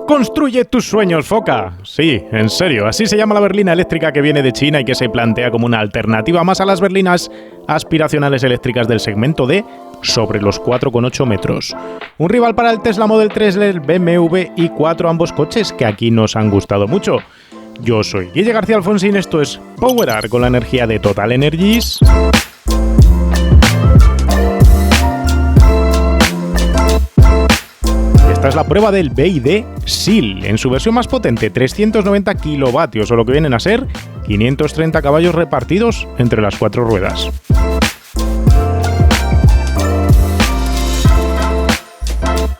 Construye tus sueños, Foca. Sí, en serio, así se llama la berlina eléctrica que viene de China y que se plantea como una alternativa más a las berlinas aspiracionales eléctricas del segmento D sobre los 4,8 metros. Un rival para el Tesla Model 3, el BMW i4, ambos coches que aquí nos han gustado mucho. Yo soy Guille García Alfonsín, esto es Power Hour con la energía de Total Energies. Esta es la prueba del BYD Seal, en su versión más potente, 390 kilovatios, o lo que vienen a ser 530 caballos repartidos entre las cuatro ruedas.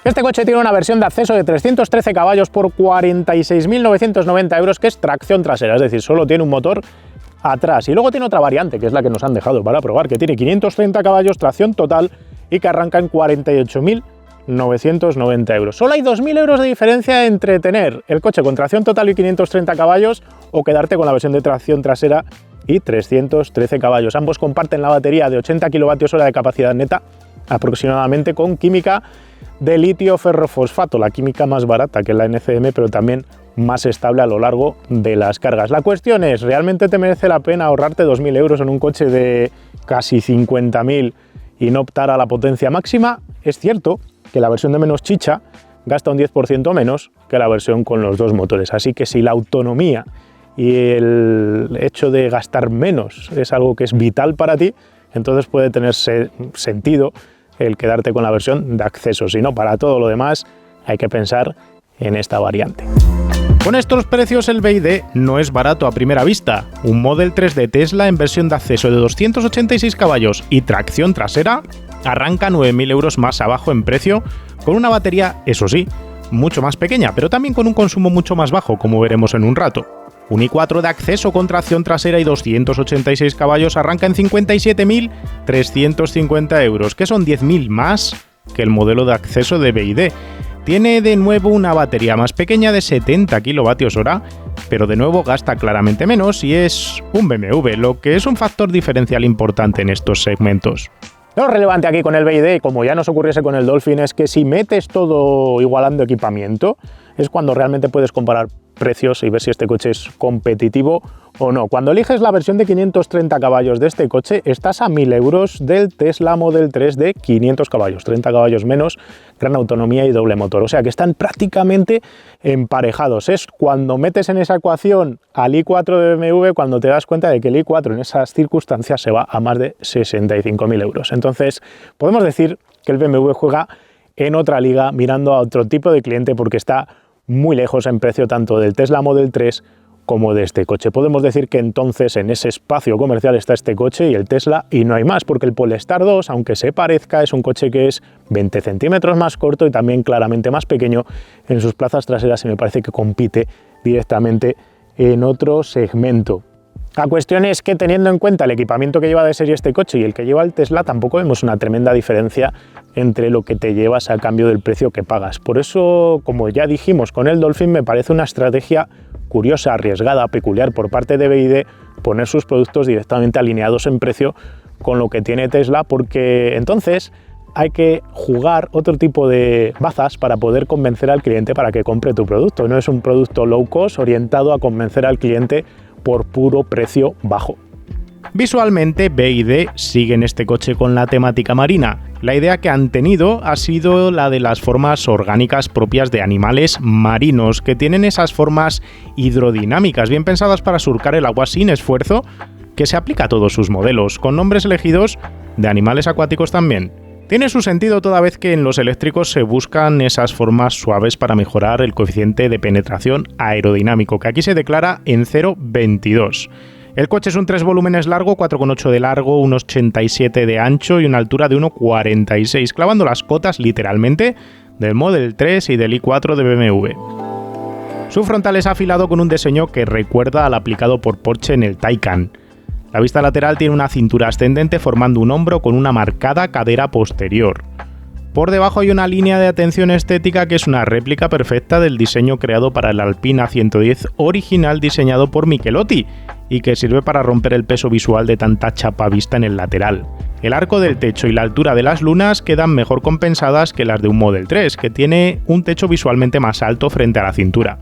Este coche tiene una versión de acceso de 313 caballos por 46.990 euros, que es tracción trasera, es decir, solo tiene un motor atrás. Y luego tiene otra variante, que es la que nos han dejado para probar, que tiene 530 caballos, tracción total y que arranca en 48.990 euros. Solo hay 2.000 euros de diferencia entre tener el coche con tracción total y 530 caballos o quedarte con la versión de tracción trasera y 313 caballos. Ambos comparten la batería de 80 kWh de capacidad neta, aproximadamente, con química de litio ferrofosfato, la química más barata que la NCM, pero también más estable a lo largo de las cargas. La cuestión es, ¿realmente te merece la pena ahorrarte 2.000 euros en un coche de casi 50.000 y no optar a la potencia máxima? Es cierto que la versión de menos chicha gasta un 10% menos que la versión con los dos motores, así que si la autonomía y el hecho de gastar menos es algo que es vital para ti, entonces puede tener sentido el quedarte con la versión de acceso. Si no, para todo lo demás hay que pensar en esta variante. Con estos precios el BYD no es barato a primera vista. Un Model 3 de Tesla en versión de acceso de 286 caballos y tracción trasera arranca 9.000 euros más abajo en precio, con una batería, eso sí, mucho más pequeña, pero también con un consumo mucho más bajo, como veremos en un rato. Un i4 de acceso con tracción trasera y 286 caballos arranca en 57.350 euros, que son 10.000 más que el modelo de acceso de BYD. Tiene de nuevo una batería más pequeña de 70 kWh, pero de nuevo gasta claramente menos y es un BMW, lo que es un factor diferencial importante en estos segmentos. Lo relevante aquí con el BYD, como ya nos ocurriese con el Dolphin, es que si metes todo igualando equipamiento, es cuando realmente puedes comparar precios y ver si este coche es competitivo o no. Cuando eliges la versión de 530 caballos de este coche, estás a 1.000 euros del Tesla Model 3 de 500 caballos, 30 caballos menos, gran autonomía y doble motor. O sea que están prácticamente emparejados. Es cuando metes en esa ecuación al i4 de BMW cuando te das cuenta de que el i4 en esas circunstancias se va a más de 65.000 euros. Entonces, podemos decir que el BMW juega en otra liga mirando a otro tipo de cliente porque está muy lejos en precio tanto del Tesla Model 3 como de este coche. Podemos decir que entonces en ese espacio comercial está este coche y el Tesla y no hay más, porque el Polestar 2, aunque se parezca, es un coche que es 20 centímetros más corto y también claramente más pequeño en sus plazas traseras y me parece que compite directamente en otro segmento. La cuestión es que teniendo en cuenta el equipamiento que lleva de serie este coche y el que lleva el Tesla, tampoco vemos una tremenda diferencia entre lo que te llevas a cambio del precio que pagas. Por eso, como ya dijimos con el Dolphin, me parece una estrategia curiosa, arriesgada, peculiar por parte de BYD poner sus productos directamente alineados en precio con lo que tiene Tesla, porque entonces hay que jugar otro tipo de bazas para poder convencer al cliente para que compre tu producto. No es un producto low cost orientado a convencer al cliente por puro precio bajo. Visualmente, BYD sigue en este coche con la temática marina. La idea que han tenido ha sido la de las formas orgánicas propias de animales marinos, que tienen esas formas hidrodinámicas bien pensadas para surcar el agua sin esfuerzo, que se aplica a todos sus modelos, con nombres elegidos de animales acuáticos también. Tiene su sentido toda vez que en los eléctricos se buscan esas formas suaves para mejorar el coeficiente de penetración aerodinámico, que aquí se declara en 0,22. El coche es un 3 volúmenes largo, 4,8 de largo, 1,87 de ancho y una altura de 1,46, clavando las cotas literalmente del Model 3 y del i4 de BMW. Su frontal es afilado con un diseño que recuerda al aplicado por Porsche en el Taycan. La vista lateral tiene una cintura ascendente formando un hombro con una marcada cadera posterior. Por debajo hay una línea de atención estética que es una réplica perfecta del diseño creado para el Alpina 110 original diseñado por Michelotti y que sirve para romper el peso visual de tanta chapa vista en el lateral. El arco del techo y la altura de las lunas quedan mejor compensadas que las de un Model 3, que tiene un techo visualmente más alto frente a la cintura.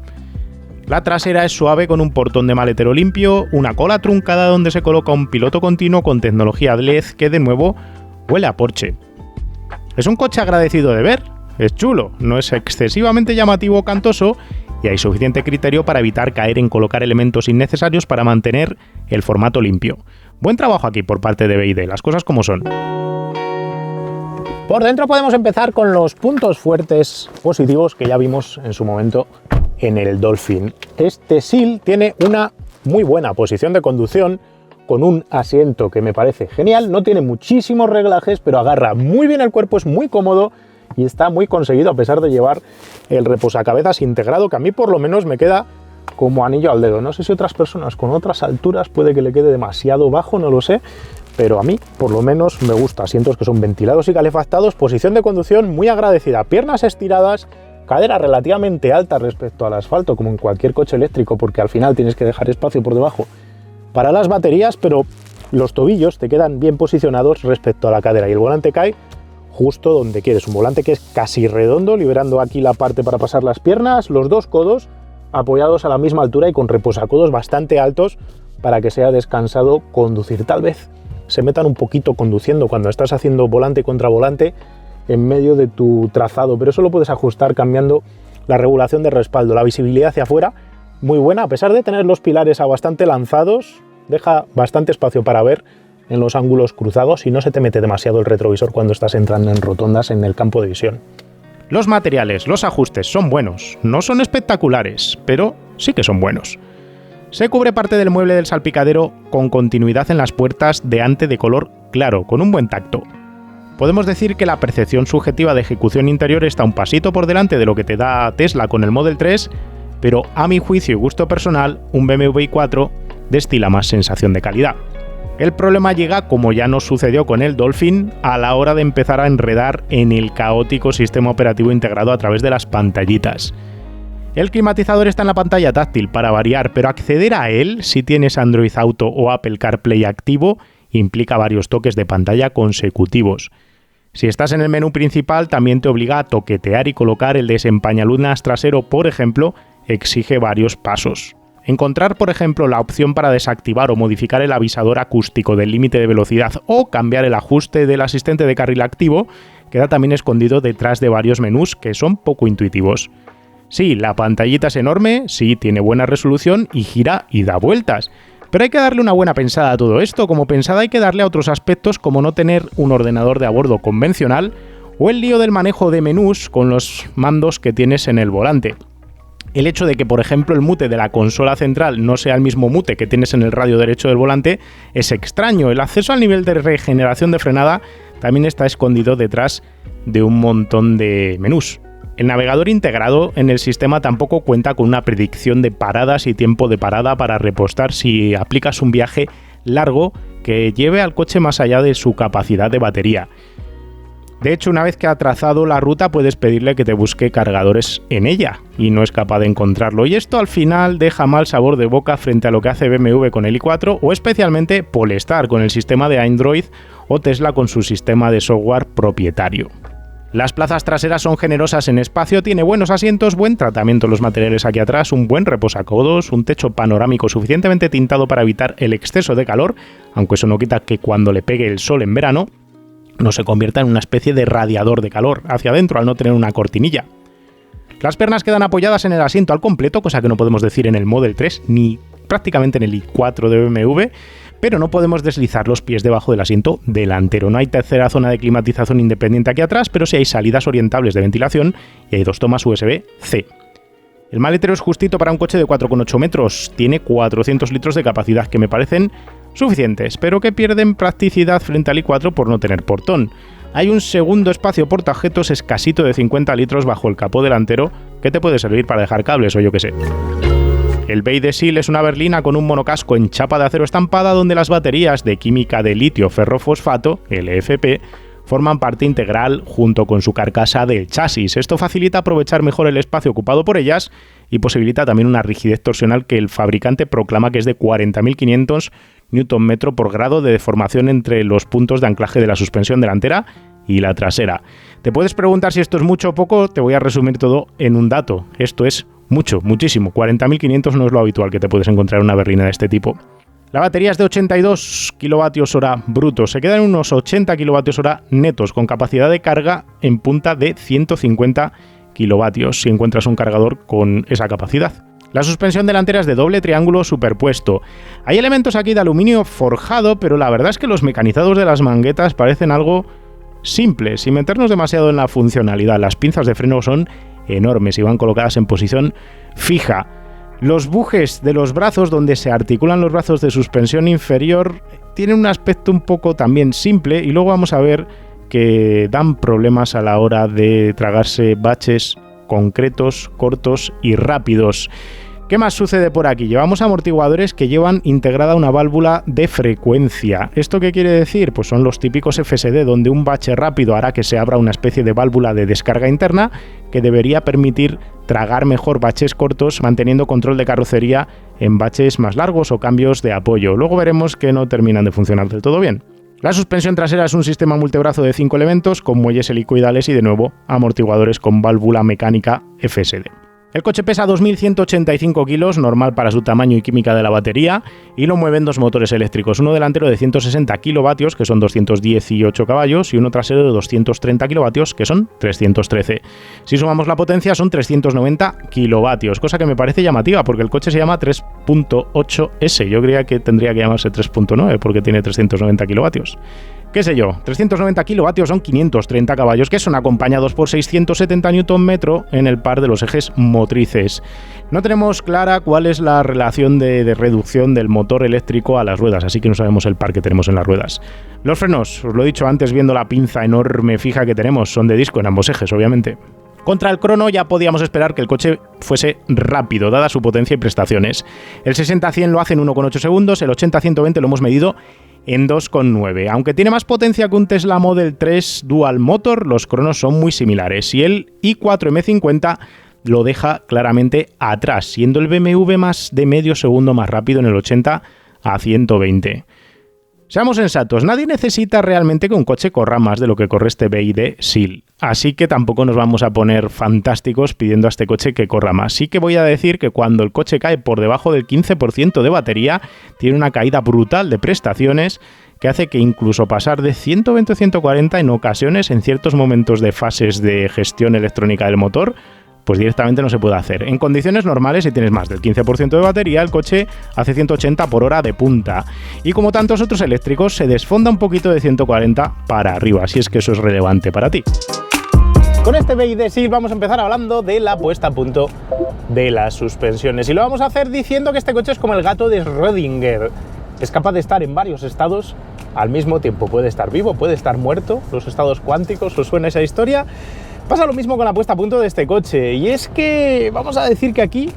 La trasera es suave con un portón de maletero limpio, una cola truncada donde se coloca un piloto continuo con tecnología LED que de nuevo huele a Porsche. Es un coche agradecido de ver, es chulo, no es excesivamente llamativo o cantoso y hay suficiente criterio para evitar caer en colocar elementos innecesarios para mantener el formato limpio. Buen trabajo aquí por parte de BYD, las cosas como son. Por dentro podemos empezar con los puntos fuertes positivos que ya vimos en su momento en el Dolphin. Este SEAL tiene una muy buena posición de conducción, con un asiento que me parece genial, no tiene muchísimos reglajes, pero agarra muy bien el cuerpo, es muy cómodo y está muy conseguido a pesar de llevar el reposacabezas integrado, que a mí por lo menos me queda como anillo al dedo. No sé si otras personas con otras alturas puede que le quede demasiado bajo, no lo sé, pero a mí por lo menos me gusta. Asientos que son ventilados y calefactados, posición de conducción muy agradecida, piernas estiradas, cadera relativamente alta respecto al asfalto, como en cualquier coche eléctrico, porque al final tienes que dejar espacio por debajo para las baterías, pero los tobillos te quedan bien posicionados respecto a la cadera y el volante cae justo donde quieres. Un volante que es casi redondo, liberando aquí la parte para pasar las piernas, los dos codos apoyados a la misma altura y con reposacodos bastante altos para que sea descansado conducir. Tal vez se metan un poquito conduciendo cuando estás haciendo volante contra volante en medio de tu trazado, pero eso lo puedes ajustar cambiando la regulación de respaldo. La visibilidad hacia afuera muy buena, a pesar de tener los pilares bastante lanzados, deja bastante espacio para ver en los ángulos cruzados y no se te mete demasiado el retrovisor cuando estás entrando en rotondas en el campo de visión. Los materiales, los ajustes son buenos, no son espectaculares, pero sí que son buenos. Se cubre parte del mueble del salpicadero con continuidad en las puertas de ante de color claro, con un buen tacto. Podemos decir que la percepción subjetiva de ejecución interior está un pasito por delante de lo que te da Tesla con el Model 3, pero a mi juicio y gusto personal, un BMW i4 destila más sensación de calidad. El problema llega, como ya nos sucedió con el Dolphin, a la hora de empezar a enredar en el caótico sistema operativo integrado a través de las pantallitas. El climatizador está en la pantalla táctil para variar, pero acceder a él, si tienes Android Auto o Apple CarPlay activo, implica varios toques de pantalla consecutivos. Si estás en el menú principal, también te obliga a toquetear y colocar el desempañalunas trasero, por ejemplo, exige varios pasos. Encontrar, por ejemplo, la opción para desactivar o modificar el avisador acústico del límite de velocidad o cambiar el ajuste del asistente de carril activo queda también escondido detrás de varios menús que son poco intuitivos. Sí, la pantallita es enorme, sí, tiene buena resolución y gira y da vueltas, pero hay que darle una buena pensada a todo esto, como pensada hay que darle a otros aspectos como no tener un ordenador de a bordo convencional o el lío del manejo de menús con los mandos que tienes en el volante. El hecho de que, por ejemplo, el mute de la consola central no sea el mismo mute que tienes en el radio derecho del volante es extraño. El acceso al nivel de regeneración de frenada también está escondido detrás de un montón de menús. El navegador integrado en el sistema tampoco cuenta con una predicción de paradas y tiempo de parada para repostar si aplicas un viaje largo que lleve al coche más allá de su capacidad de batería. De hecho, una vez que ha trazado la ruta, puedes pedirle que te busque cargadores en ella y no es capaz de encontrarlo. Y esto al final deja mal sabor de boca frente a lo que hace BMW con el i4 o especialmente Polestar con el sistema de Android o Tesla con su sistema de software propietario. Las plazas traseras son generosas en espacio, tiene buenos asientos, buen tratamiento en los materiales aquí atrás, un buen reposacodos, un techo panorámico suficientemente tintado para evitar el exceso de calor, aunque eso no quita que cuando le pegue el sol en verano no se convierta en una especie de radiador de calor hacia adentro al no tener una cortinilla. Las piernas quedan apoyadas en el asiento al completo, cosa que no podemos decir en el Model 3 ni prácticamente en el i4 de BMW, pero no podemos deslizar los pies debajo del asiento delantero. No hay tercera zona de climatización independiente aquí atrás, pero sí hay salidas orientables de ventilación y hay dos tomas USB-C. El maletero es justito para un coche de 4,8 metros, tiene 400 litros de capacidad que me parecen suficientes, pero que pierden practicidad frente al i4 por no tener portón. Hay un segundo espacio portaobjetos escasito de 50 litros bajo el capó delantero que te puede servir para dejar cables o yo que sé. El BYD SEAL es una berlina con un monocasco en chapa de acero estampada donde las baterías de química de litio ferrofosfato, LFP, forman parte integral junto con su carcasa del chasis. Esto facilita aprovechar mejor el espacio ocupado por ellas y posibilita también una rigidez torsional que el fabricante proclama que es de 40.500 Nm por grado de deformación entre los puntos de anclaje de la suspensión delantera y la trasera. Te puedes preguntar si esto es mucho o poco, te voy a resumir todo en un dato. Esto es mucho, muchísimo. 40.500 no es lo habitual que te puedes encontrar en una berlina de este tipo. La batería es de 82 kWh brutos, se quedan unos 80 kWh netos, con capacidad de carga en punta de 150 kW, si encuentras un cargador con esa capacidad. La suspensión delantera es de doble triángulo superpuesto. Hay elementos aquí de aluminio forjado, pero la verdad es que los mecanizados de las manguetas parecen algo simples, sin meternos demasiado en la funcionalidad. Las pinzas de freno son enormes y van colocadas en posición fija. Los bujes de los brazos, donde se articulan los brazos de suspensión inferior, tienen un aspecto un poco también simple, y luego vamos a ver que dan problemas a la hora de tragarse baches concretos, cortos y rápidos. ¿Qué más sucede por aquí? Llevamos amortiguadores que llevan integrada una válvula de frecuencia. ¿Esto qué quiere decir? Pues son los típicos FSD, donde un bache rápido hará que se abra una especie de válvula de descarga interna que debería permitir tragar mejor baches cortos, manteniendo control de carrocería en baches más largos o cambios de apoyo. Luego veremos que no terminan de funcionar del todo bien. La suspensión trasera es un sistema multibrazo de 5 elementos con muelles helicoidales y de nuevo amortiguadores con válvula mecánica FSD. El coche pesa 2.185 kilos, normal para su tamaño y química de la batería, y lo mueven dos motores eléctricos, uno delantero de 160 kilovatios, que son 218 caballos, y uno trasero de 230 kilovatios, que son 313. Si sumamos la potencia son 390 kilovatios, cosa que me parece llamativa, porque el coche se llama 3.8S, yo creía que tendría que llamarse 3.9, porque tiene 390 kilovatios. ¿Qué sé yo? 390 kilovatios son 530 caballos, que son acompañados por 670 Nm en el par de los ejes motrices. No tenemos clara cuál es la relación de reducción del motor eléctrico a las ruedas, así que no sabemos el par que tenemos en las ruedas. Los frenos, os lo he dicho antes viendo la pinza enorme fija que tenemos, son de disco en ambos ejes, obviamente. Contra el crono ya podíamos esperar que el coche fuese rápido, dada su potencia y prestaciones. El 60-100 lo hace en 1,8 segundos, el 80-120 lo hemos medido en 2,9. Aunque tiene más potencia que un Tesla Model 3 Dual Motor, los cronos son muy similares y el i4 M50 lo deja claramente atrás, siendo el BMW más de medio segundo más rápido en el 80-120. Seamos sensatos, nadie necesita realmente que un coche corra más de lo que corre este BYD Seal, así que tampoco nos vamos a poner fantásticos pidiendo a este coche que corra más. Sí que voy a decir que cuando el coche cae por debajo del 15% de batería, tiene una caída brutal de prestaciones que hace que incluso pasar de 120 a 140 en ocasiones, en ciertos momentos de fases de gestión electrónica del motor, pues directamente no se puede hacer. En condiciones normales, si tienes más del 15% de batería, el coche hace 180 por hora de punta. Y como tantos otros eléctricos, se desfonda un poquito de 140 para arriba, si es que eso es relevante para ti. Con este BYD Seal vamos a empezar hablando de la puesta a punto de las suspensiones. Y lo vamos a hacer diciendo que este coche es como el gato de Schrödinger. Es capaz de estar en varios estados al mismo tiempo. Puede estar vivo, puede estar muerto, los estados cuánticos, ¿os suena esa historia? Pasa lo mismo con la puesta a punto de este coche, y es que vamos a decir que aquí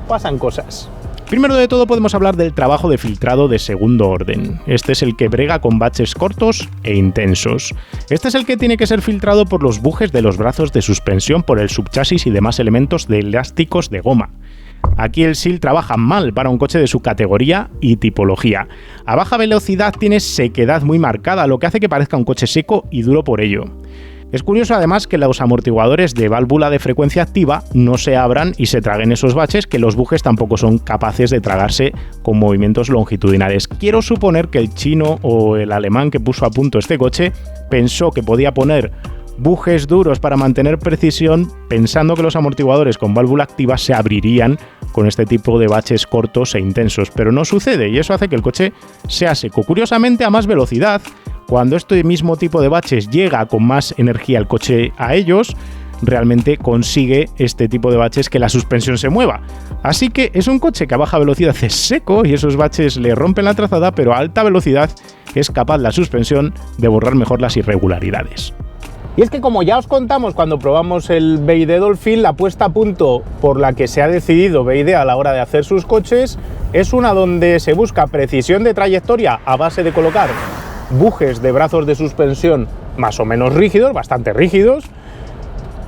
pasan cosas. Primero de todo podemos hablar del trabajo de filtrado de segundo orden. Este es el que brega con baches cortos e intensos. Este es el que tiene que ser filtrado por los bujes de los brazos de suspensión, por el subchasis y demás elementos de elásticos de goma. Aquí el Seal trabaja mal para un coche de su categoría y tipología. A baja velocidad tiene sequedad muy marcada, lo que hace que parezca un coche seco y duro por ello. Es curioso además que los amortiguadores de válvula de frecuencia activa no se abran y se traguen esos baches, que los bujes tampoco son capaces de tragarse con movimientos longitudinales. Quiero suponer que el chino o el alemán que puso a punto este coche pensó que podía poner bujes duros para mantener precisión, pensando que los amortiguadores con válvula activa se abrirían con este tipo de baches cortos e intensos, pero no sucede y eso hace que el coche sea seco. Curiosamente, a más velocidad, cuando este mismo tipo de baches llega con más energía el coche a ellos, realmente consigue este tipo de baches que la suspensión se mueva. Así que es un coche que a baja velocidad es seco y esos baches le rompen la trazada, pero a alta velocidad es capaz la suspensión de borrar mejor las irregularidades. Y es que, como ya os contamos cuando probamos el BYD Dolphin, la puesta a punto por la que se ha decidido BYD a la hora de hacer sus coches es una donde se busca precisión de trayectoria a base de colocar bujes de brazos de suspensión más o menos rígidos, bastante rígidos.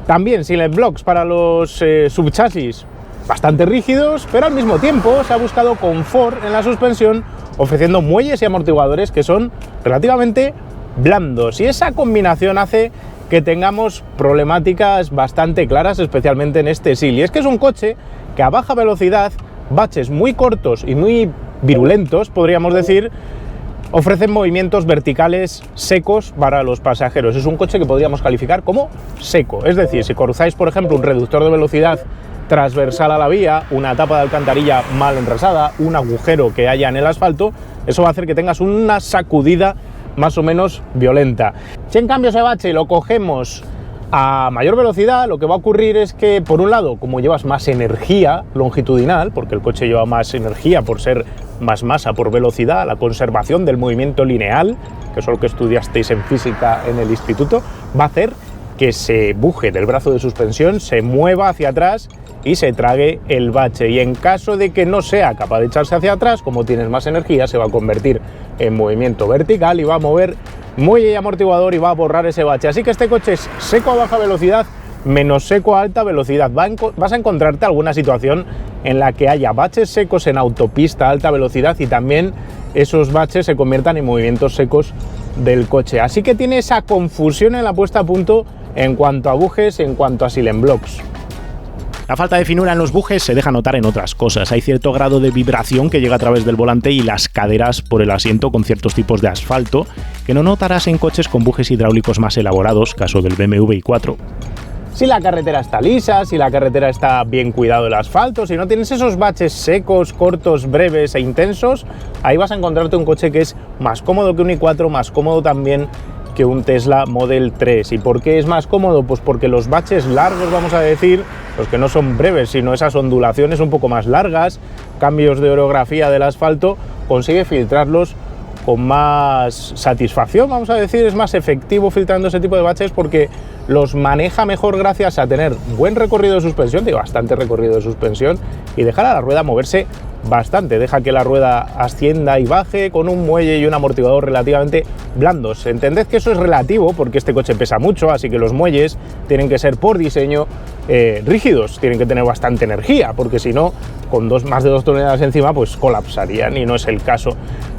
También silent blocks para los subchasis bastante rígidos, pero al mismo tiempo se ha buscado confort en la suspensión, ofreciendo muelles y amortiguadores que son relativamente blandos. Y esa combinación hace que tengamos problemáticas bastante claras, especialmente en este SEAL. Y es que es un coche que a baja velocidad, baches muy cortos y muy virulentos, podríamos decir, ofrecen movimientos verticales secos para los pasajeros. Es un coche que podríamos calificar como seco. Es decir, si cruzáis, por ejemplo, un reductor de velocidad transversal a la vía, una tapa de alcantarilla mal enrasada, un agujero que haya en el asfalto, eso va a hacer que tengas una sacudida más o menos violenta. Si en cambio ese bache lo cogemos a mayor velocidad, lo que va a ocurrir es que, por un lado, como llevas más energía longitudinal, porque el coche lleva más energía por ser más masa por velocidad, la conservación del movimiento lineal, que es lo que estudiasteis en física en el instituto, va a hacer que ese buje del brazo de suspensión se mueva hacia atrás y se trague el bache. Y en caso de que no sea capaz de echarse hacia atrás, como tienes más energía, se va a convertir en movimiento vertical y va a mover muelle y amortiguador y va a borrar ese bache. Así que este coche es seco a baja velocidad menos seco a alta velocidad. Vas a encontrarte alguna situación en la que haya baches secos en autopista a alta velocidad y también esos baches se conviertan en movimientos secos del coche. Así que tiene esa confusión en la puesta a punto en cuanto a bujes, en cuanto a silent blocks. La falta de finura en los bujes se deja notar en otras cosas. Hay cierto grado de vibración que llega a través del volante y las caderas por el asiento con ciertos tipos de asfalto que no notarás en coches con bujes hidráulicos más elaborados, caso del BMW i4. Si la carretera está lisa, si la carretera está bien cuidado el asfalto, si no tienes esos baches secos, cortos, breves e intensos, ahí vas a encontrarte un coche que es más cómodo que un i4, más cómodo también que un Tesla Model 3. ¿Y por qué es más cómodo? Pues porque los baches largos, vamos a decir, los que no son breves, sino esas ondulaciones un poco más largas, cambios de orografía del asfalto, consigue filtrarlos con más satisfacción, vamos a decir, es más efectivo filtrando ese tipo de baches porque los maneja mejor gracias a tener buen recorrido de suspensión, de bastante recorrido de suspensión, y dejar a la rueda moverse bastante, deja que la rueda ascienda y baje con un muelle y un amortiguador relativamente blandos. Entended que eso es relativo porque este coche pesa mucho, así que los muelles tienen que ser por diseño rígidos, tienen que tener bastante energía, porque si no, con más de 2 toneladas encima, pues colapsarían y no es el caso.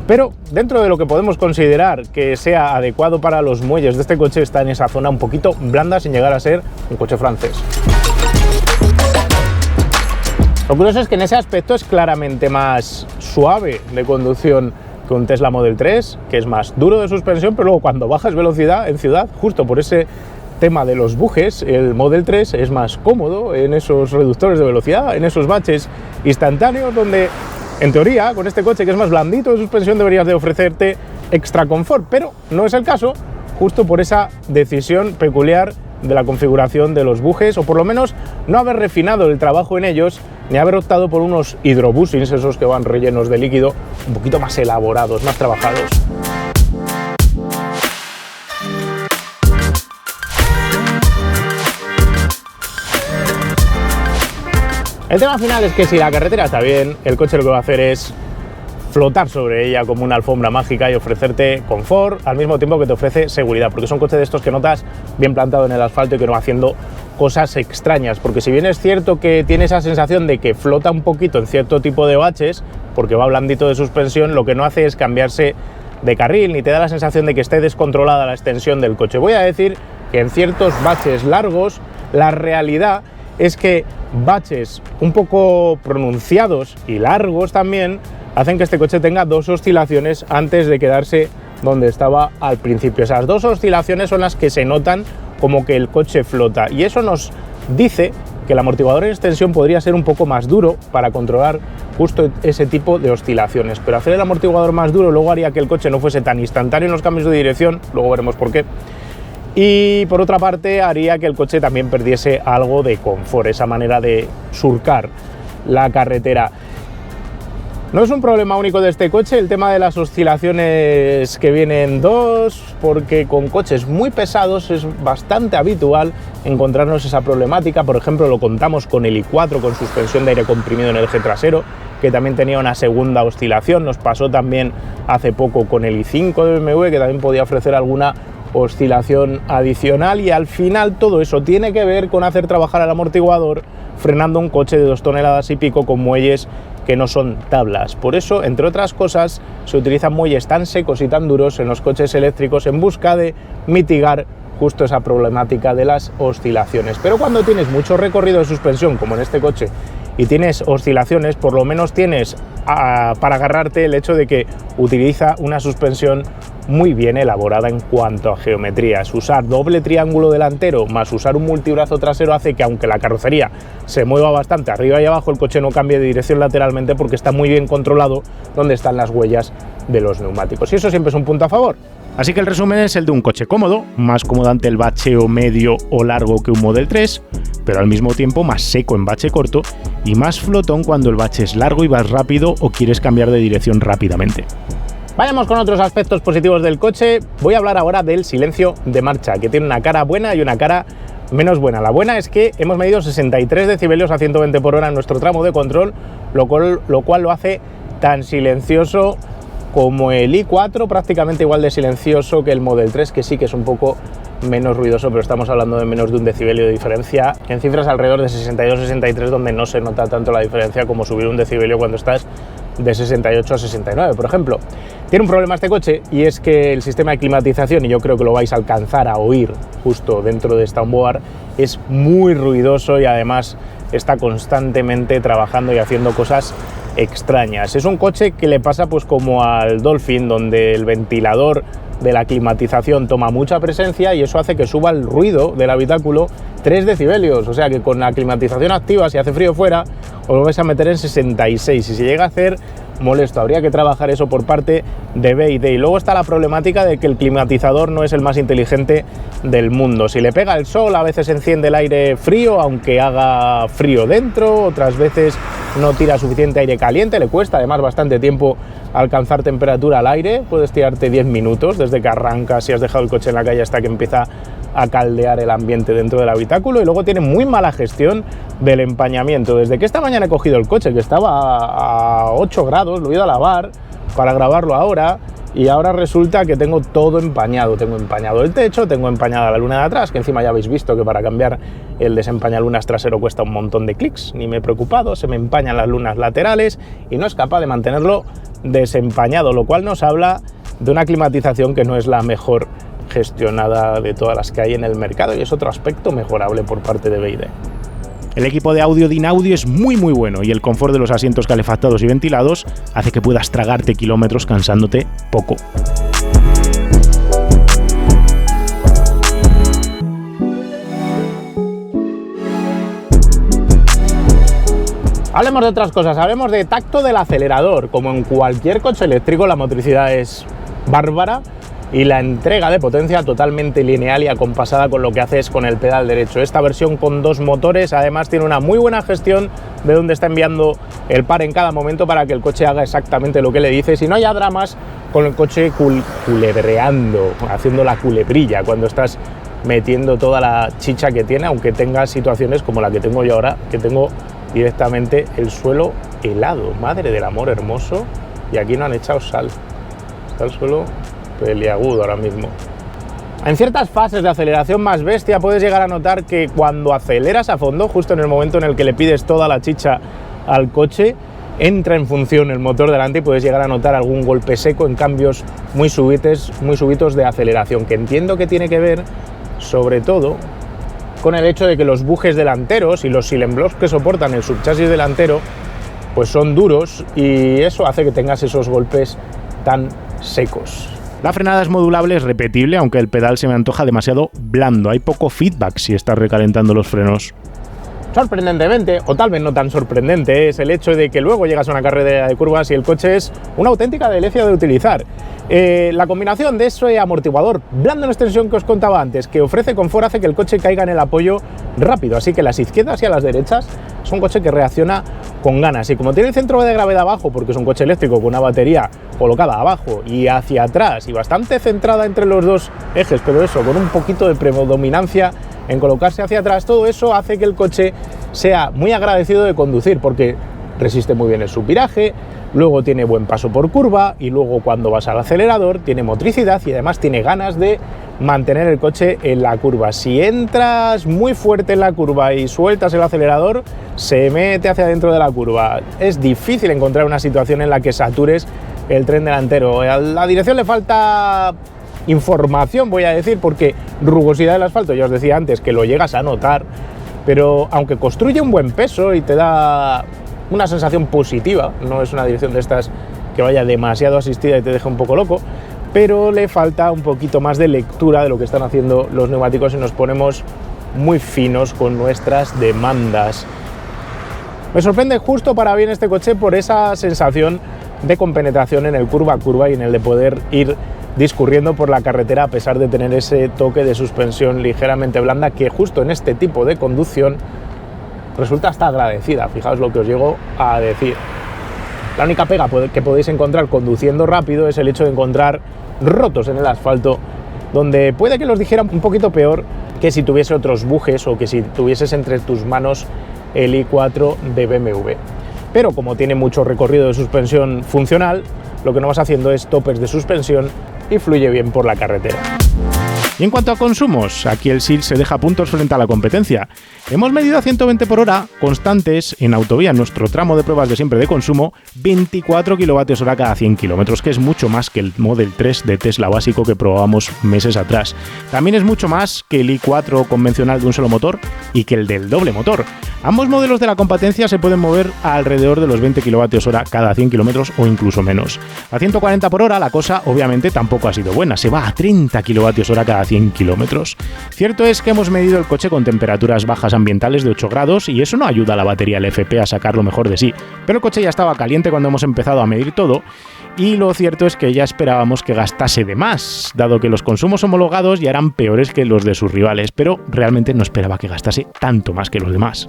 Pero dentro de lo que podemos considerar que sea adecuado para los muelles de este coche, está en esa zona un poquito blanda sin llegar a ser un coche francés. Lo curioso es que en ese aspecto es claramente más suave de conducción que un Tesla Model 3, que es más duro de suspensión, pero luego cuando bajas velocidad en ciudad, justo por ese tema de los bujes, el Model 3 es más cómodo en esos reductores de velocidad, en esos baches instantáneos, donde en teoría con este coche que es más blandito de suspensión deberías de ofrecerte extra confort, pero no es el caso, justo por esa decisión peculiar de la configuración de los bujes, o por lo menos no haber refinado el trabajo en ellos, ni haber optado por unos hidrobusings, esos que van rellenos de líquido, un poquito más elaborados, más trabajados. El tema final es que si la carretera está bien, el coche lo que va a hacer es flotar sobre ella como una alfombra mágica y ofrecerte confort al mismo tiempo que te ofrece seguridad, porque son coches de estos que notas bien plantado en el asfalto y que no va haciendo cosas extrañas, porque si bien es cierto que tiene esa sensación de que flota un poquito en cierto tipo de baches, porque va blandito de suspensión, lo que no hace es cambiarse de carril, ni te da la sensación de que esté descontrolada la extensión del coche. Voy a decir que en ciertos baches largos, la realidad es que baches un poco pronunciados y largos también hacen que este coche tenga 2 oscilaciones antes de quedarse donde estaba al principio. Esas 2 oscilaciones son las que se notan como que el coche flota, y eso nos dice que el amortiguador en extensión podría ser un poco más duro para controlar justo ese tipo de oscilaciones, pero hacer el amortiguador más duro luego haría que el coche no fuese tan instantáneo en los cambios de dirección, luego veremos por qué, y por otra parte haría que el coche también perdiese algo de confort, esa manera de surcar la carretera. No es un problema único de este coche el tema de las oscilaciones que vienen 2, porque con coches muy pesados es bastante habitual encontrarnos esa problemática. Por ejemplo, lo contamos con el i4 con suspensión de aire comprimido en el eje trasero, que también tenía una segunda oscilación. Nos pasó también hace poco con el i5 de BMW, que también podía ofrecer alguna oscilación adicional, y al final todo eso tiene que ver con hacer trabajar al amortiguador frenando un coche de 2 toneladas y pico con muelles que no son tablas. Por eso, entre otras cosas, se utilizan muelles tan secos y tan duros en los coches eléctricos en busca de mitigar justo esa problemática de las oscilaciones. Pero cuando tienes mucho recorrido de suspensión, como en este coche, y tienes oscilaciones, por lo menos tienes para agarrarte el hecho de que utiliza una suspensión muy bien elaborada en cuanto a geometrías. Usar doble triángulo delantero más usar un multibrazo trasero hace que, aunque la carrocería se mueva bastante arriba y abajo, el coche no cambie de dirección lateralmente porque está muy bien controlado donde están las huellas de los neumáticos, y eso siempre es un punto a favor. Así que el resumen es el de un coche cómodo, más cómodo ante el bacheo medio o largo que un Model 3, pero al mismo tiempo más seco en bache corto y más flotón cuando el bache es largo y vas rápido o quieres cambiar de dirección rápidamente. Vayamos con otros aspectos positivos del coche. Voy a hablar ahora del silencio de marcha, que tiene una cara buena y una cara menos buena. La buena es que hemos medido 63 decibelios a 120 por hora en nuestro tramo de control, lo cual lo hace tan silencioso como el i4, prácticamente igual de silencioso que el Model 3, que sí que es un poco menos ruidoso, pero estamos hablando de menos de un decibelio de diferencia, en cifras alrededor de 62-63, donde no se nota tanto la diferencia como subir un decibelio cuando estás de 68 a 69, por ejemplo. Tiene un problema este coche, y es que el sistema de climatización, y yo creo que lo vais a alcanzar a oír justo dentro de esta onboard, es muy ruidoso y además está constantemente trabajando y haciendo cosas extrañas. Es un coche que le pasa pues como al Dolphin, donde el ventilador de la climatización toma mucha presencia y eso hace que suba el ruido del habitáculo 3 decibelios, o sea que con la climatización activa, si hace frío fuera, os lo vais a meter en 66, y si llega a hacer molesto, habría que trabajar eso por parte de BYD. Y luego está la problemática de que el climatizador no es el más inteligente del mundo. Si le pega el sol, a veces enciende el aire frío, aunque haga frío dentro, otras veces no tira suficiente aire caliente, le cuesta además bastante tiempo alcanzar temperatura al aire, puedes tirarte 10 minutos desde que arrancas, si has dejado el coche en la calle, hasta que empieza a caldear el ambiente dentro del habitáculo. Y luego tiene muy mala gestión del empañamiento. Desde que esta mañana he cogido el coche, que estaba a 8 grados, lo he ido a lavar para grabarlo ahora, y ahora resulta que tengo todo empañado. Tengo empañado el techo, tengo empañada la luna de atrás, que encima ya habéis visto que para cambiar el desempañalunas trasero cuesta un montón de clics, ni me he preocupado, se me empañan las lunas laterales y no es capaz de mantenerlo desempañado, lo cual nos habla de una climatización que no es la mejor gestionada de todas las que hay en el mercado, y es otro aspecto mejorable por parte de BYD. El equipo de audio DIN-Audio es muy bueno, y el confort de los asientos calefactados y ventilados hace que puedas tragarte kilómetros cansándote poco. Hablemos de otras cosas, hablemos de tacto del acelerador. Como en cualquier coche eléctrico, la motricidad es bárbara y la entrega de potencia totalmente lineal y acompasada con lo que haces con el pedal derecho. Esta versión con 2 motores además tiene una muy buena gestión de dónde está enviando el par en cada momento para que el coche haga exactamente lo que le dices y no haya dramas con el coche culebreando, haciendo la culebrilla cuando estás metiendo toda la chicha que tiene, aunque tenga situaciones como la que tengo yo ahora, que tengo directamente el suelo helado. Madre del amor hermoso, y aquí no han echado sal, está el suelo peliagudo ahora mismo. En ciertas fases de aceleración más bestia puedes llegar a notar que cuando aceleras a fondo, justo en el momento en el que le pides toda la chicha al coche, entra en función el motor delante y puedes llegar a notar algún golpe seco en cambios muy súbitos de aceleración, que entiendo que tiene que ver sobre todo con el hecho de que los bujes delanteros y los silent blocks que soportan el subchasis delantero pues son duros, y eso hace que tengas esos golpes tan secos. La frenada es modulable, es repetible, aunque el pedal se me antoja demasiado blando. Hay poco feedback si estás recalentando los frenos. Sorprendentemente, o tal vez no tan sorprendente, es el hecho de que luego llegas a una carretera de curvas y el coche es una auténtica delicia de utilizar. La combinación de ese amortiguador blando en extensión que os contaba antes, que ofrece confort, hace que el coche caiga en el apoyo rápido, así que a las izquierdas y a las derechas es un coche que reacciona con ganas. Y como tiene el centro de gravedad abajo, porque es un coche eléctrico con una batería colocada abajo y hacia atrás y bastante centrada entre los dos ejes, pero eso con un poquito de predominancia en colocarse hacia atrás, todo eso hace que el coche sea muy agradecido de conducir, porque resiste muy bien el subviraje, luego tiene buen paso por curva y luego cuando vas al acelerador tiene motricidad y además tiene ganas de mantener el coche en la curva. Si entras muy fuerte en la curva y sueltas el acelerador, se mete hacia dentro de la curva. Es difícil encontrar una situación en la que satures el tren delantero. A la dirección le falta información, voy a decir, porque rugosidad del asfalto, ya os decía antes, que lo llegas a notar, pero aunque construye un buen peso y te da una sensación positiva, no es una dirección de estas que vaya demasiado asistida y te deje un poco loco, pero le falta un poquito más de lectura de lo que están haciendo los neumáticos y nos ponemos muy finos con nuestras demandas. Me sorprende justo para bien este coche por esa sensación de compenetración en el curva a curva y en el de poder ir discurriendo por la carretera a pesar de tener ese toque de suspensión ligeramente blanda que justo en este tipo de conducción resulta hasta agradecida. Fijaos lo que os llego a decir. La única pega que podéis encontrar conduciendo rápido es el hecho de encontrar rotos en el asfalto, donde puede que los dijera un poquito peor que si tuviese otros bujes o que si tuvieses entre tus manos el i4 de BMW. Pero como tiene mucho recorrido de suspensión funcional, lo que no vas haciendo es topes de suspensión y fluye bien por la carretera. Y en cuanto a consumos, aquí el SIL se deja puntos frente a la competencia. Hemos medido a 120 por hora constantes en autovía en nuestro tramo de pruebas de siempre de consumo, 24 kWh cada 100 km, que es mucho más que el Model 3 de Tesla básico que probábamos meses atrás. También es mucho más que el i4 convencional de un solo motor y que el del doble motor. Ambos modelos de la competencia se pueden mover a alrededor de los 20 kWh cada 100 km o incluso menos. A 140 por hora la cosa obviamente tampoco ha sido buena, se va a 30 kWh cada 100 kilómetros. Cierto es que hemos medido el coche con temperaturas bajas ambientales de 8 grados y eso no ayuda a la batería LFP a sacar lo mejor de sí, pero el coche ya estaba caliente cuando hemos empezado a medir todo y lo cierto es que ya esperábamos que gastase de más, dado que los consumos homologados ya eran peores que los de sus rivales, pero realmente no esperaba que gastase tanto más que los demás.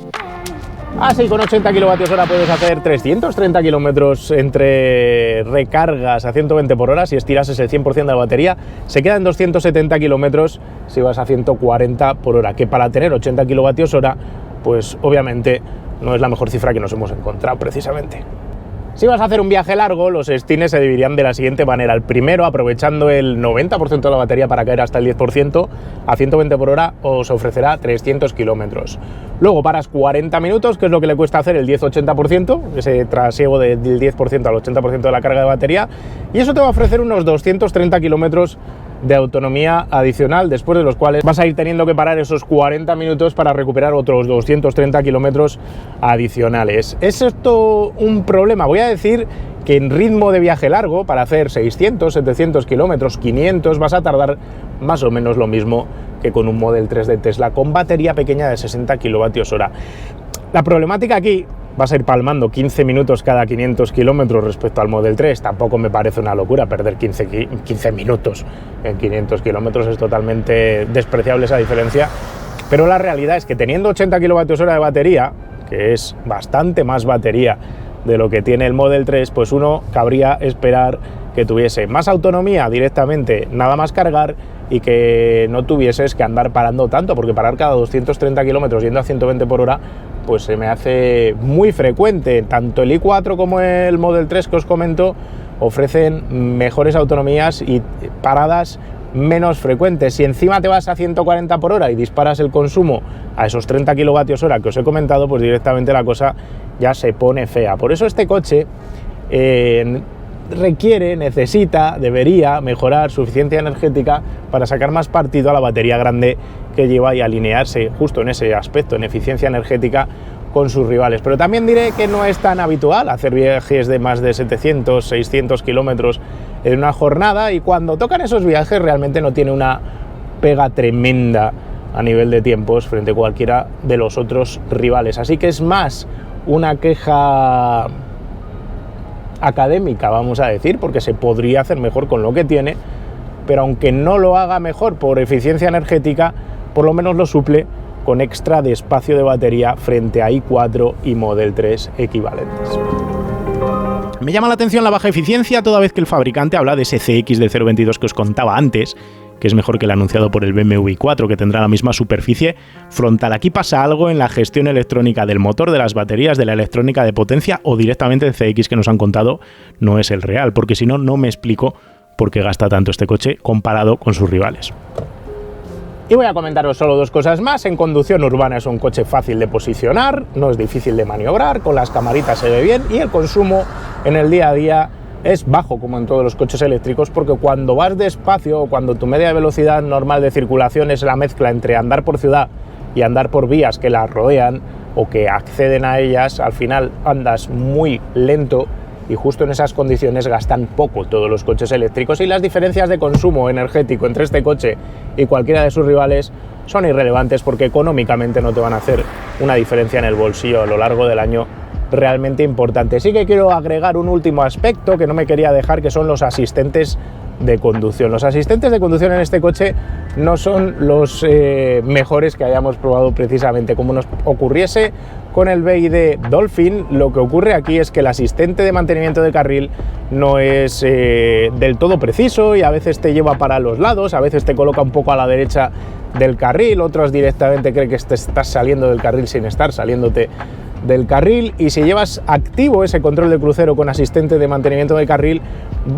Así con 80 kWh puedes hacer 330 kilómetros entre recargas a 120 por hora. Si estirases el 100% de la batería, se quedan 270 kilómetros si vas a 140 por hora, que para tener 80 kWh, pues obviamente no es la mejor cifra que nos hemos encontrado precisamente. Si vas a hacer un viaje largo, los destines se dividirían de la siguiente manera. El primero, aprovechando el 90% de la batería para caer hasta el 10%, a 120 por hora os ofrecerá 300 kilómetros. Luego paras 40 minutos, que es lo que le cuesta hacer el 10-80%, ese trasiego del 10% al 80% de la carga de batería, y eso te va a ofrecer unos 230 kilómetros de autonomía adicional, después de los cuales vas a ir teniendo que parar esos 40 minutos para recuperar otros 230 kilómetros adicionales. ¿Es esto un problema? Voy a decir que en ritmo de viaje largo, para hacer 600, 700 kilómetros, 500, vas a tardar más o menos lo mismo que con un Model 3 de Tesla con batería pequeña de 60 kWh. La problemática aquí vas a ir palmando 15 minutos cada 500 kilómetros respecto al Model 3. Tampoco me parece una locura perder 15 minutos en 500 kilómetros, es totalmente despreciable esa diferencia. Pero la realidad es que teniendo 80 kWh de batería, que es bastante más batería de lo que tiene el Model 3, pues uno cabría esperar que tuviese más autonomía directamente, nada más cargar, y que no tuvieses que andar parando tanto, porque parar cada 230 kilómetros yendo a 120 por hora, pues se me hace muy frecuente. Tanto el i4 como el Model 3 que os comento ofrecen mejores autonomías y paradas menos frecuentes. Si encima te vas a 140 por hora y disparas el consumo a esos 30 kWh que os he comentado, pues directamente la cosa ya se pone fea. Por eso este coche debería mejorar su eficiencia energética para sacar más partido a la batería grande que lleva y alinearse justo en ese aspecto, en eficiencia energética, con sus rivales. Pero también diré que no es tan habitual hacer viajes de más de 700, 600 kilómetros en una jornada, y cuando tocan esos viajes realmente no tiene una pega tremenda a nivel de tiempos frente a cualquiera de los otros rivales. Así que es más una queja académica, vamos a decir, porque se podría hacer mejor con lo que tiene, pero aunque no lo haga mejor por eficiencia energética, por lo menos lo suple con extra de espacio de batería frente a i4 y Model 3 equivalentes. Me llama la atención la baja eficiencia, toda vez que el fabricante habla de ese CX de 0,22 que os contaba antes, que es mejor que el anunciado por el BMW i4, que tendrá la misma superficie frontal. Aquí pasa algo en la gestión electrónica del motor, de las baterías, de la electrónica de potencia o directamente el CX que nos han contado no es el real, porque si no, no me explico por qué gasta tanto este coche comparado con sus rivales. Y voy a comentaros solo dos cosas más. En conducción urbana es un coche fácil de posicionar, no es difícil de maniobrar, con las camaritas se ve bien y el consumo en el día a día es bajo, como en todos los coches eléctricos, porque cuando vas despacio o cuando tu media velocidad normal de circulación es la mezcla entre andar por ciudad y andar por vías que las rodean o que acceden a ellas, al final andas muy lento y justo en esas condiciones gastan poco todos los coches eléctricos y las diferencias de consumo energético entre este coche y cualquiera de sus rivales son irrelevantes porque económicamente no te van a hacer una diferencia en el bolsillo a lo largo del año realmente importante. Sí que quiero agregar un último aspecto que no me quería dejar, que son los asistentes de conducción. Los asistentes de conducción en este coche no son los mejores que hayamos probado precisamente. Como nos ocurriese con el BYD Dolphin, lo que ocurre aquí es que el asistente de mantenimiento de carril no es del todo preciso y a veces te lleva para los lados, a veces te coloca un poco a la derecha del carril, otros directamente creen que te estás saliendo del carril sin estar saliéndote del carril, y si llevas activo ese control de crucero con asistente de mantenimiento de carril,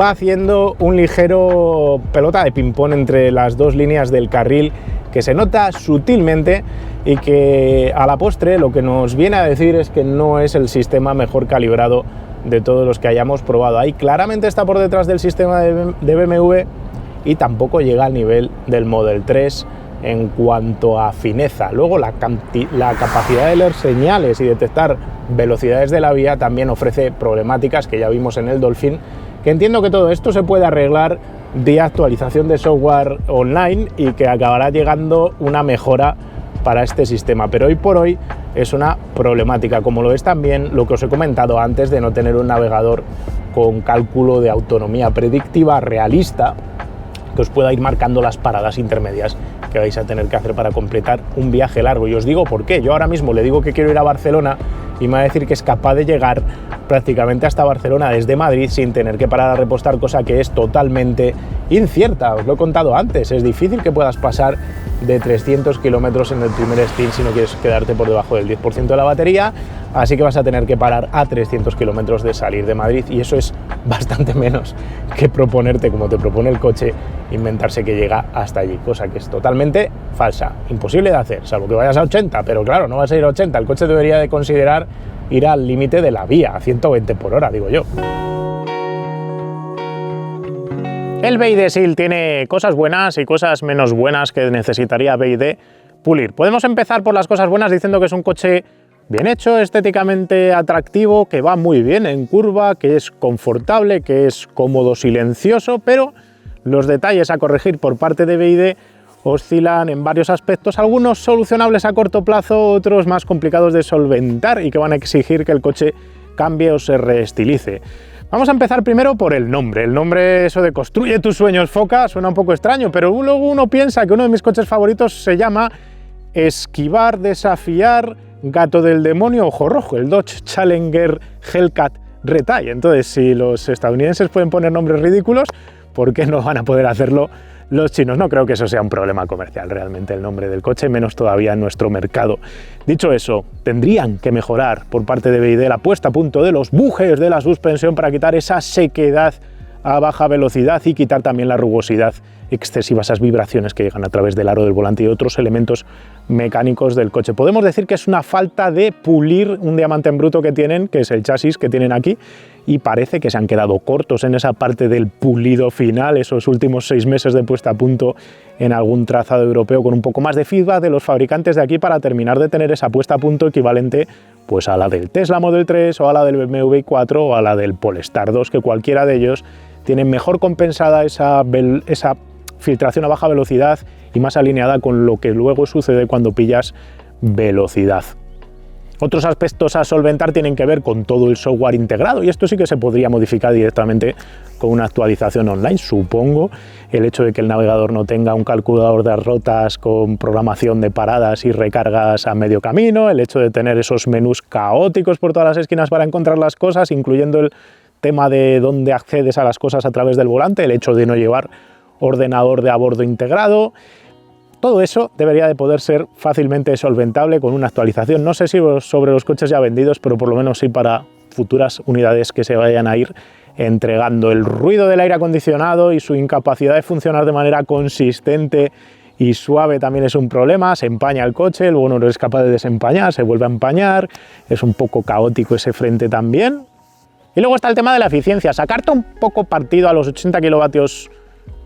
va haciendo un ligero pelota de ping-pong entre las dos líneas del carril que se nota sutilmente y que a la postre lo que nos viene a decir es que no es el sistema mejor calibrado de todos los que hayamos probado. Ahí claramente está por detrás del sistema de BMW y tampoco llega al nivel del Model 3 en cuanto a fineza. Luego la capacidad de leer señales y detectar velocidades de la vía también ofrece problemáticas que ya vimos en el Dolphin, que entiendo que todo esto se puede arreglar vía actualización de software online y que acabará llegando una mejora para este sistema, pero hoy por hoy es una problemática, como lo es también lo que os he comentado antes de no tener un navegador con cálculo de autonomía predictiva realista que os pueda ir marcando las paradas intermedias que vais a tener que hacer para completar un viaje largo. Y os digo por qué. Yo ahora mismo le digo que quiero ir a Barcelona y me va a decir que es capaz de llegar prácticamente hasta Barcelona desde Madrid sin tener que parar a repostar, cosa que es totalmente incierta. Os lo he contado antes, es difícil que puedas pasar de 300 kilómetros en el primer stint si no quieres quedarte por debajo del 10% de la batería, así que vas a tener que parar a 300 kilómetros de salir de Madrid, y eso es bastante menos que proponerte, como te propone el coche, inventarse que llega hasta allí, cosa que es totalmente falsa, imposible de hacer, salvo que vayas a 80, pero claro, no vas a ir a 80, el coche debería de considerar ir al límite de la vía, a 120 por hora, digo yo. El BYD Seal tiene cosas buenas y cosas menos buenas que necesitaría BYD pulir. Podemos empezar por las cosas buenas diciendo que es un coche bien hecho, estéticamente atractivo, que va muy bien en curva, que es confortable, que es cómodo, silencioso, pero los detalles a corregir por parte de BYD oscilan en varios aspectos, algunos solucionables a corto plazo, otros más complicados de solventar y que van a exigir que el coche cambie o se reestilice. Vamos a empezar primero por el nombre. El nombre, eso de construye tus sueños, foca, suena un poco extraño, pero luego uno piensa que uno de mis coches favoritos se llama esquivar, desafiar, gato del demonio, ojo rojo, el Dodge Challenger Hellcat Retire. Entonces, si los estadounidenses pueden poner nombres ridículos, ¿por qué no van a poder hacerlo los chinos? No creo que eso sea un problema comercial realmente, el nombre del coche, menos todavía en nuestro mercado. Dicho eso, tendrían que mejorar por parte de BYD la puesta a punto de los bujes de la suspensión para quitar esa sequedad a baja velocidad y quitar también la rugosidad excesiva, esas vibraciones que llegan a través del aro del volante y otros elementos mecánicos del coche. Podemos decir que es una falta de pulir un diamante en bruto que tienen, que es el chasis que tienen aquí, y parece que se han quedado cortos en esa parte del pulido final, esos últimos 6 meses de puesta a punto en algún trazado europeo, con un poco más de feedback de los fabricantes de aquí para terminar de tener esa puesta a punto equivalente pues a la del Tesla Model 3 o a la del BMW i4 o a la del Polestar 2, que cualquiera de ellos tiene mejor compensada esa filtración a baja velocidad y más alineada con lo que luego sucede cuando pillas velocidad. Otros aspectos a solventar tienen que ver con todo el software integrado, y esto sí que se podría modificar directamente con una actualización online, supongo. El hecho de que el navegador no tenga un calculador de rutas con programación de paradas y recargas a medio camino, el hecho de tener esos menús caóticos por todas las esquinas para encontrar las cosas, incluyendo el tema de dónde accedes a las cosas a través del volante, el hecho de no llevar ordenador de a bordo integrado. Todo eso debería de poder ser fácilmente solventable con una actualización. No sé si sobre los coches ya vendidos, pero por lo menos sí para futuras unidades que se vayan a ir entregando. El ruido del aire acondicionado y su incapacidad de funcionar de manera consistente y suave también es un problema. Se empaña el coche, luego no es capaz de desempañar, se vuelve a empañar. Es un poco caótico ese frente también. Y luego está el tema de la eficiencia. Sacarte un poco partido a los 80 kilovatios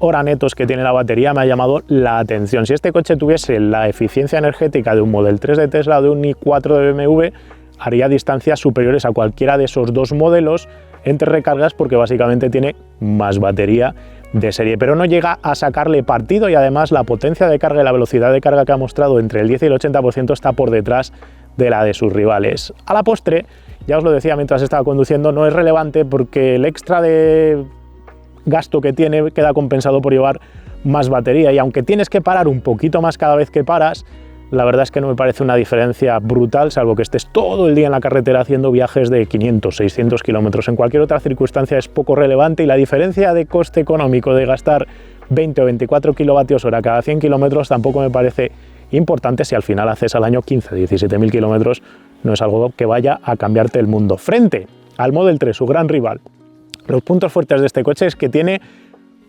hora netos que tiene la batería me ha llamado la atención. Si este coche tuviese la eficiencia energética de un Model 3 de Tesla o de un i4 de BMW, haría distancias superiores a cualquiera de esos dos modelos entre recargas, porque básicamente tiene más batería de serie, pero no llega a sacarle partido, y además la potencia de carga y la velocidad de carga que ha mostrado entre el 10 y el 80% está por detrás de la de sus rivales. A la postre, ya os lo decía mientras estaba conduciendo, no es relevante porque el extra de gasto que tiene queda compensado por llevar más batería, y aunque tienes que parar un poquito más cada vez que paras, la verdad es que no me parece una diferencia brutal, salvo que estés todo el día en la carretera haciendo viajes de 500, 600 kilómetros. En cualquier otra circunstancia es poco relevante, y la diferencia de coste económico de gastar 20 o 24 kilovatios hora cada 100 kilómetros tampoco me parece importante si al final haces al año 15, 17.000 kilómetros. No es algo que vaya a cambiarte el mundo. Frente al Model 3, su gran rival, los puntos fuertes de este coche es que tiene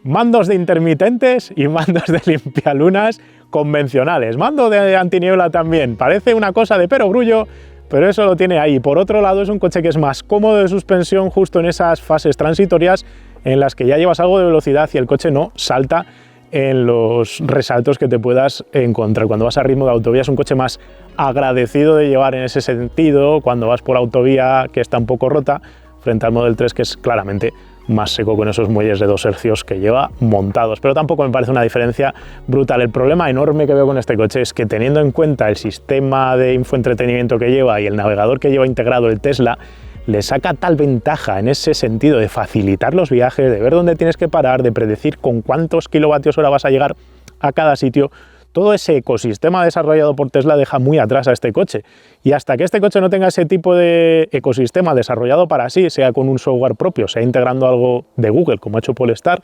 mandos de intermitentes y mandos de limpialunas convencionales. Mando de antiniebla también. Parece una cosa de perogrullo, pero eso lo tiene ahí. Por otro lado, es un coche que es más cómodo de suspensión justo en esas fases transitorias en las que ya llevas algo de velocidad y el coche no salta en los resaltos que te puedas encontrar. Cuando vas a ritmo de autovía es un coche más agradecido de llevar en ese sentido, cuando vas por autovía que está un poco rota, frente al Model 3, que es claramente más seco con esos muelles de 2 hercios que lleva montados. Pero tampoco me parece una diferencia brutal. El problema enorme que veo con este coche es que, teniendo en cuenta el sistema de infoentretenimiento que lleva y el navegador que lleva integrado el Tesla, le saca tal ventaja en ese sentido de facilitar los viajes, de ver dónde tienes que parar, de predecir con cuántos kilovatios hora vas a llegar a cada sitio. Todo ese ecosistema desarrollado por Tesla deja muy atrás a este coche, y hasta que este coche no tenga ese tipo de ecosistema desarrollado para sí, sea con un software propio, sea integrando algo de Google como ha hecho Polestar,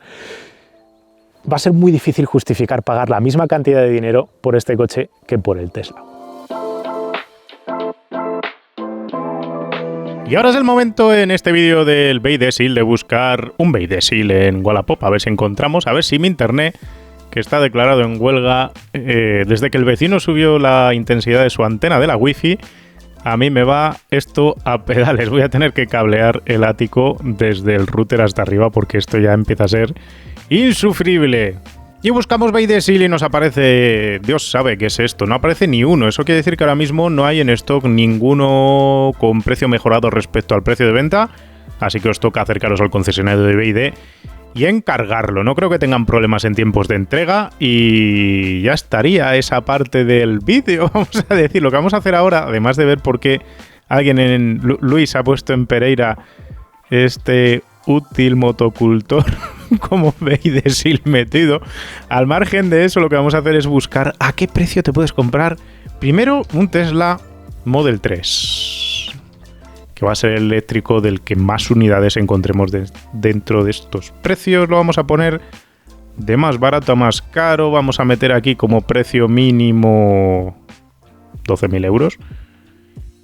va a ser muy difícil justificar pagar la misma cantidad de dinero por este coche que por el Tesla. Y ahora es el momento en este vídeo del Beidesil de buscar un Beidesil en Wallapop, a ver si encontramos, a ver si mi internet, que está declarado en huelga desde que el vecino subió la intensidad de su antena de la wifi, a mí me va esto a pedales. Voy a tener que cablear el ático desde el router hasta arriba porque esto ya empieza a ser insufrible. Y buscamos Beidesil y nos aparece, Dios sabe qué es esto, no aparece ni uno. Eso quiere decir que ahora mismo no hay en stock ninguno con precio mejorado respecto al precio de venta, así que os toca acercaros al concesionario de BYD y encargarlo. No creo que tengan problemas en tiempos de entrega, y ya estaría esa parte del vídeo. Vamos a decir, lo que vamos a hacer ahora, además de ver por qué alguien en Luis ha puesto en Pereira este útil motocultor como Beidesil metido, al margen de eso, lo que vamos a hacer es buscar a qué precio te puedes comprar primero un Tesla Model 3, que va a ser el eléctrico del que más unidades encontremos dentro de estos precios. Lo vamos a poner de más barato a más caro. Vamos a meter aquí como precio mínimo 12.000 euros.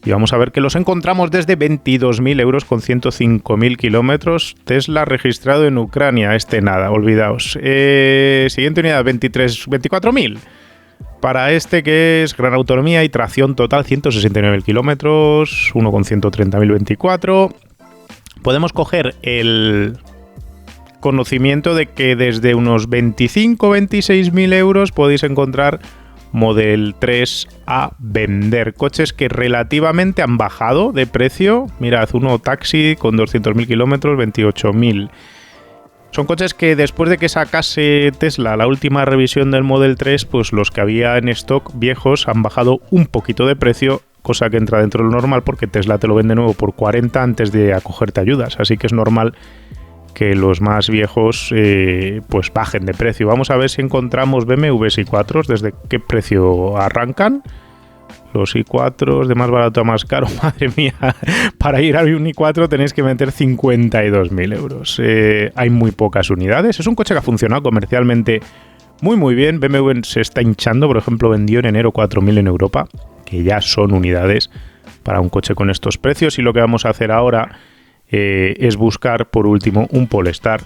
Y vamos a ver que los encontramos desde 22.000 euros con 105.000 kilómetros. Tesla registrado en Ucrania. Este nada, olvidaos. Siguiente unidad, 24.000. Para este, que es gran autonomía y tracción total, 169.000 kilómetros, 1.130.024. Podemos coger el conocimiento de que desde unos 25-26.000 euros podéis encontrar Model 3 a vender. Coches que relativamente han bajado de precio. Mirad, uno taxi con 200.000 kilómetros, 28.000. Son coches que después de que sacase Tesla la última revisión del Model 3, pues los que había en stock viejos han bajado un poquito de precio, cosa que entra dentro de lo normal porque Tesla te lo vende nuevo por 40 antes de acogerte ayudas. Así que es normal que los más viejos pues bajen de precio. Vamos a ver si encontramos BMWs i4s, desde qué precio arrancan. Los i4 de más barato a más caro, madre mía, para ir a un i4 tenéis que meter 52.000 euros. Hay muy pocas unidades. Es un coche que ha funcionado comercialmente muy bien. BMW se está hinchando, por ejemplo, vendió en enero 4.000 en Europa, que ya son unidades para un coche con estos precios. Y lo que vamos a hacer ahora es buscar, por último, un Polestar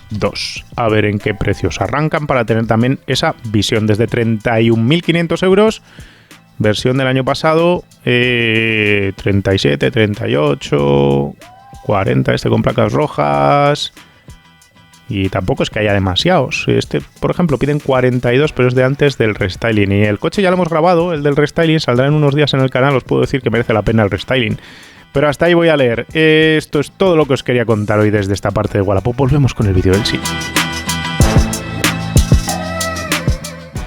2. A ver en qué precios arrancan para tener también esa visión. Desde 31.500 euros. Versión del año pasado, 37, 38, 40, con placas rojas. Y tampoco es que haya demasiados. Por ejemplo, piden 42, pero es de antes del restyling. Y el coche ya lo hemos grabado, el del restyling, saldrá en unos días en el canal. Os puedo decir que merece la pena el restyling. Pero hasta ahí voy a leer. Esto es todo lo que os quería contar hoy desde esta parte de Wallapop. Volvemos con el vídeo del sí.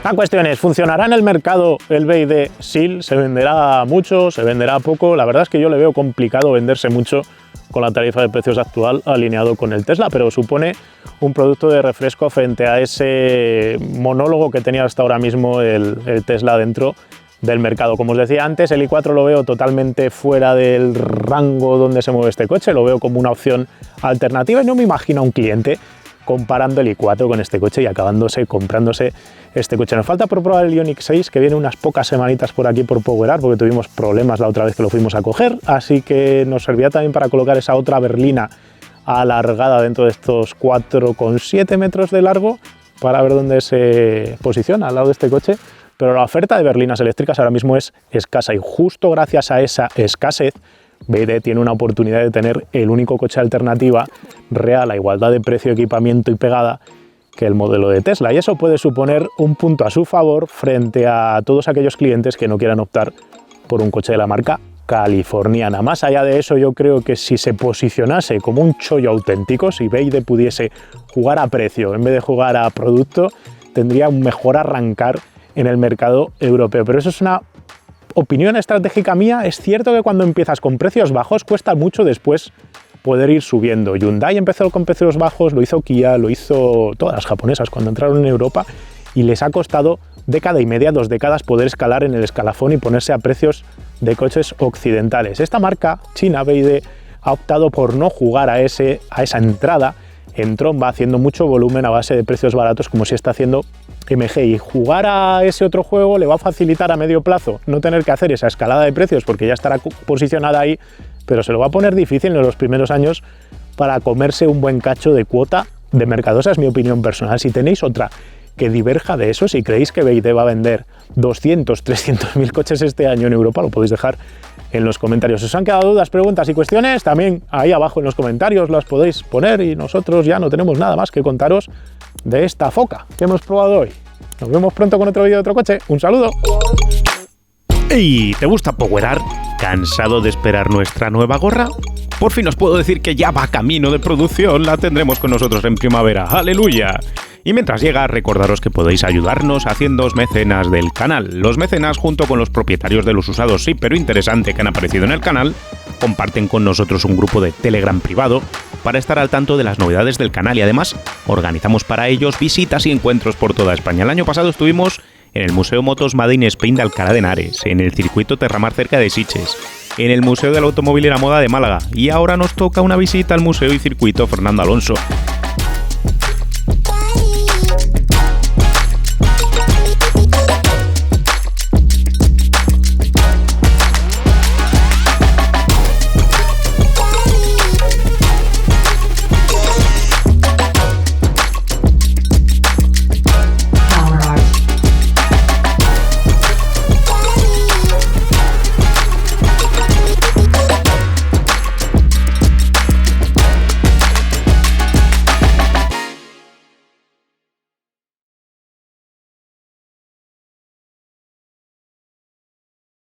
La cuestión es, ¿funcionará en el mercado el BYD Seal? ¿Se venderá mucho? ¿Se venderá poco? La verdad es que yo le veo complicado venderse mucho con la tarifa de precios actual alineado con el Tesla, pero supone un producto de refresco frente a ese monólogo que tenía hasta ahora mismo el Tesla dentro del mercado. Como os decía antes, el i4 lo veo totalmente fuera del rango donde se mueve este coche, lo veo como una opción alternativa y no me imagino a un cliente comparando el i4 con este coche y comprándose este coche. Nos falta por probar el Ioniq 6, que viene unas pocas semanitas por aquí por PowerUp, porque tuvimos problemas la otra vez que lo fuimos a coger, así que nos servía también para colocar esa otra berlina alargada dentro de estos 4,7 metros de largo para ver dónde se posiciona al lado de este coche, pero la oferta de berlinas eléctricas ahora mismo es escasa y justo gracias a esa escasez BYD tiene una oportunidad de tener el único coche alternativa real a igualdad de precio, equipamiento y pegada que el modelo de Tesla, y eso puede suponer un punto a su favor frente a todos aquellos clientes que no quieran optar por un coche de la marca californiana. Más allá de eso, yo creo que si se posicionase como un chollo auténtico, si BYD pudiese jugar a precio en vez de jugar a producto, tendría un mejor arrancar en el mercado europeo. Pero eso es una opinión estratégica mía. Es cierto que cuando empiezas con precios bajos cuesta mucho después poder ir subiendo. Hyundai empezó con precios bajos, lo hizo Kia, lo hizo todas las japonesas cuando entraron en Europa y les ha costado década y media, 2 décadas poder escalar en el escalafón y ponerse a precios de coches occidentales. Esta marca china, BYD, ha optado por no jugar a esa entrada en tromba, haciendo mucho volumen a base de precios baratos como si está haciendo MG, y jugar a ese otro juego le va a facilitar a medio plazo no tener que hacer esa escalada de precios porque ya estará posicionada ahí, pero se lo va a poner difícil en los primeros años para comerse un buen cacho de cuota de mercado. Esa es mi opinión personal. Si tenéis otra que diverja de eso, si creéis que BYD va a vender 200, 300.000 coches este año en Europa, lo podéis dejar en los comentarios. Si os han quedado dudas, preguntas y cuestiones, también ahí abajo en los comentarios las podéis poner y nosotros ya no tenemos nada más que contaros de esta foca que hemos probado hoy. Nos vemos pronto con otro vídeo de otro coche. Un saludo. ¿Y te gusta Powerar? ¿Cansado de esperar nuestra nueva gorra? Por fin os puedo decir que ya va camino de producción, la tendremos con nosotros en primavera. ¡Aleluya! Y mientras llega, recordaros que podéis ayudarnos haciéndoos mecenas del canal. Los mecenas, junto con los propietarios de los usados sí pero interesante que han aparecido en el canal, comparten con nosotros un grupo de Telegram privado para estar al tanto de las novedades del canal y además organizamos para ellos visitas y encuentros por toda España. El año pasado estuvimos en el Museo Motos Made in Spain de Alcalá de Henares, en el Circuito Terramar cerca de Sitges, en el Museo del Automóvil y la Moda de Málaga y ahora nos toca una visita al Museo y Circuito Fernando Alonso.